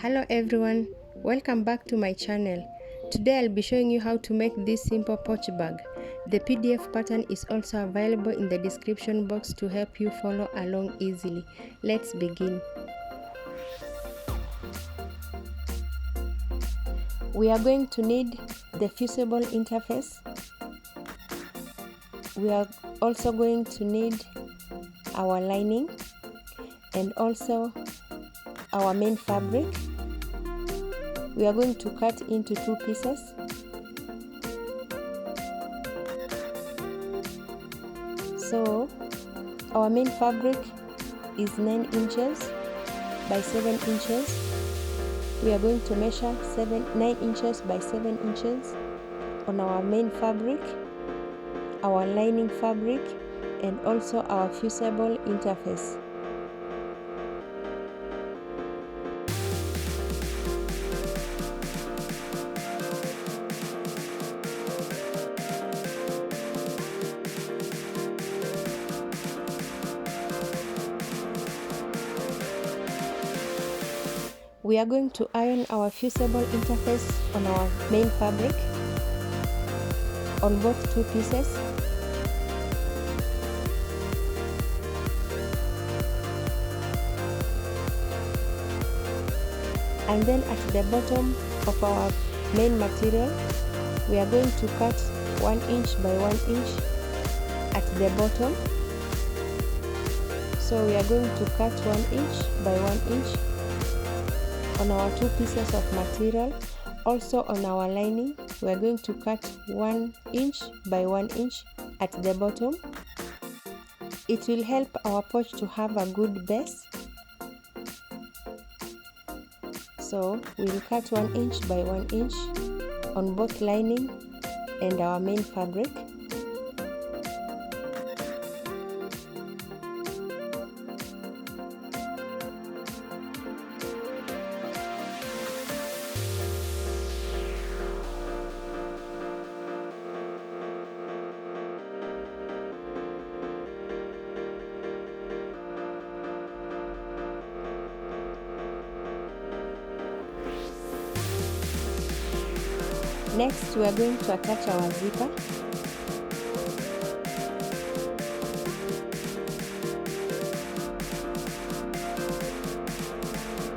Hello everyone, welcome back to my channel. Today I'll be showing you how to make this simple pouch bag. The PDF pattern is also available in the description box to help you follow along easily. Let's begin. We are going to need the Fusible interface. We are also going to need our lining and also our main fabric. We are going to cut into 2 pieces. So our main fabric is 9 inches by 7 inches. We are going to measure 9 inches by 7 inches on our main fabric, our lining fabric, and also our Fusible interface. We are going to iron our Fusible interface on our main fabric on both 2 pieces. And then at the bottom of our main material, we are going to cut 1 inch by 1 inch at the bottom. So we are going to cut 1 inch by 1 inch on our 2 pieces of material. Also on our lining, we are going to cut 1 inch by 1 inch at the bottom. It will help our pouch to have a good base. So we'll cut 1 inch by 1 inch on both lining and our main fabric. Next, we are going to attach our zipper.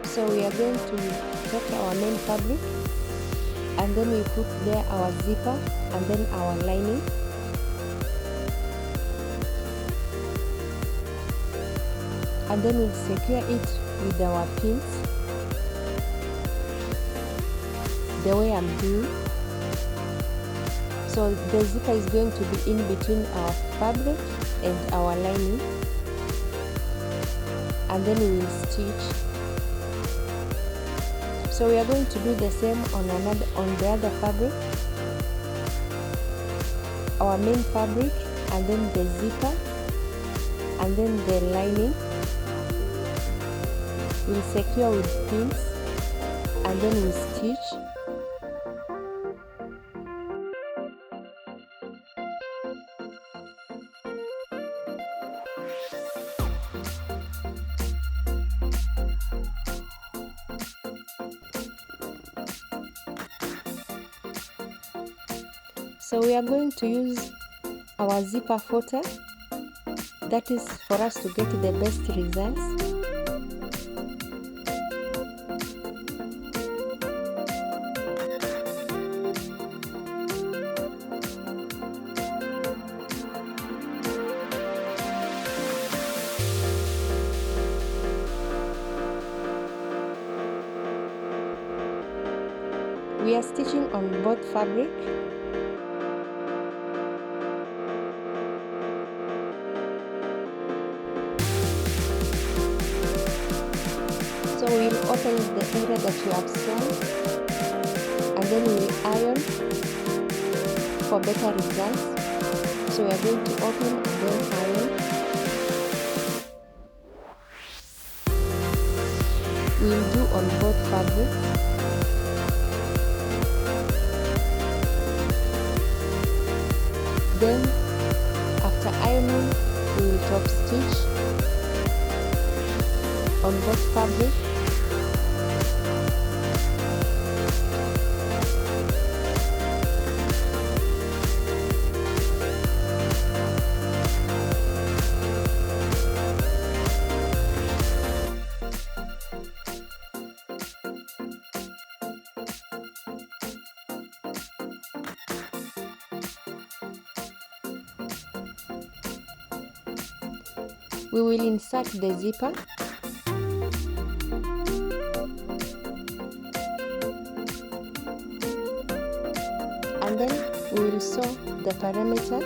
So we are going to take our main fabric and then we put there our zipper and then our lining. And then we'll secure it with our pins the way I'm doing. So the zipper is going to be in between our fabric and our lining, and then we will stitch. So we are going to do the same on the other fabric, our main fabric, and then the zipper, and then the lining. We'll secure with pins, and then we'll stitch. So we are going to use our zipper footer, that is for us to get the best results. We are stitching on both fabric. So we'll open the area that we have sewn and then we'll iron for better results. So we are going to open and then iron. We'll do on both fabrics. Then after ironing, we will top stitch on both fabric We will insert the zipper. And then we will sew the perimeter.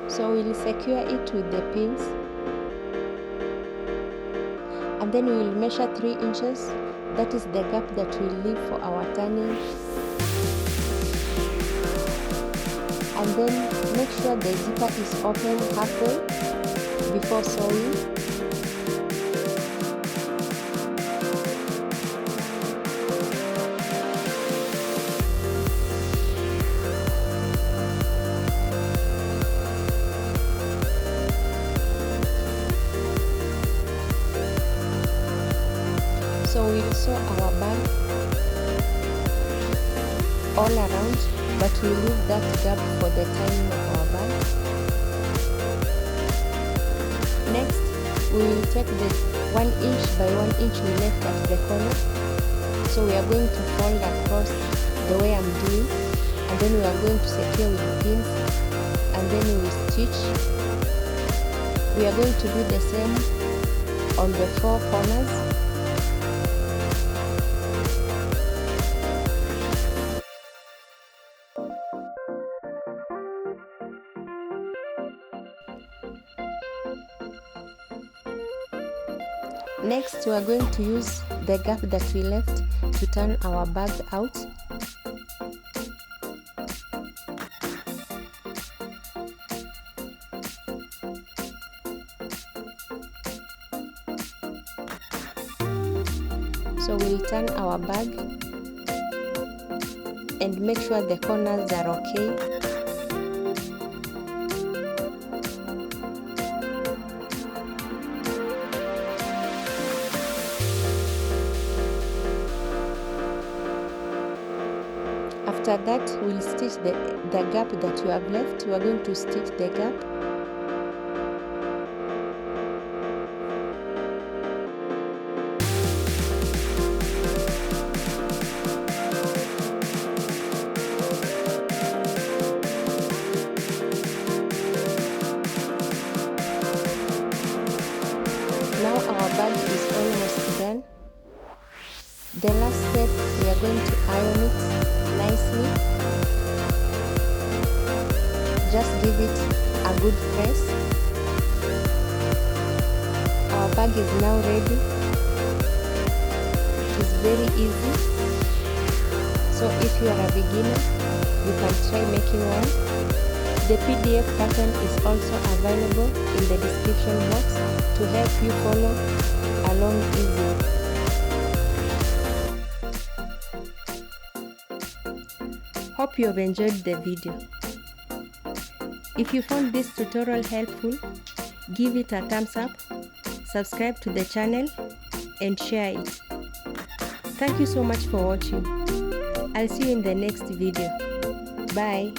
So we will secure it with the pins. And then we will measure 3 inches. That is the gap that we leave for our turning. And then make sure the zipper is open halfway before sewing. So we'll sew our bag all around, but we leave that gap for the tying of our bag. Next, we will take the 1 inch by 1 inch we left at the corner. So we are going to fold across the way I'm doing, and then we are going to secure with pins, and then we will stitch. We are going to do the same on the 4 corners. Next, we are going to use the gap that we left to turn our bag out. So we'll turn our bag and make sure the corners are okay. After that, we'll stitch the gap that you have left. We are going to stitch the gap. Now our bag is almost done. The last step, we are going to iron it nicely. Just give it a good press. Our bag is now ready. It is very easy. So if you are a beginner, you can try making one. The PDF pattern is also available in the description box to help you follow along easily. Hope you have enjoyed the video. If you found this tutorial helpful, give it a thumbs up, subscribe to the channel, and share it. Thank you so much for watching. I'll see you in the next video. Bye.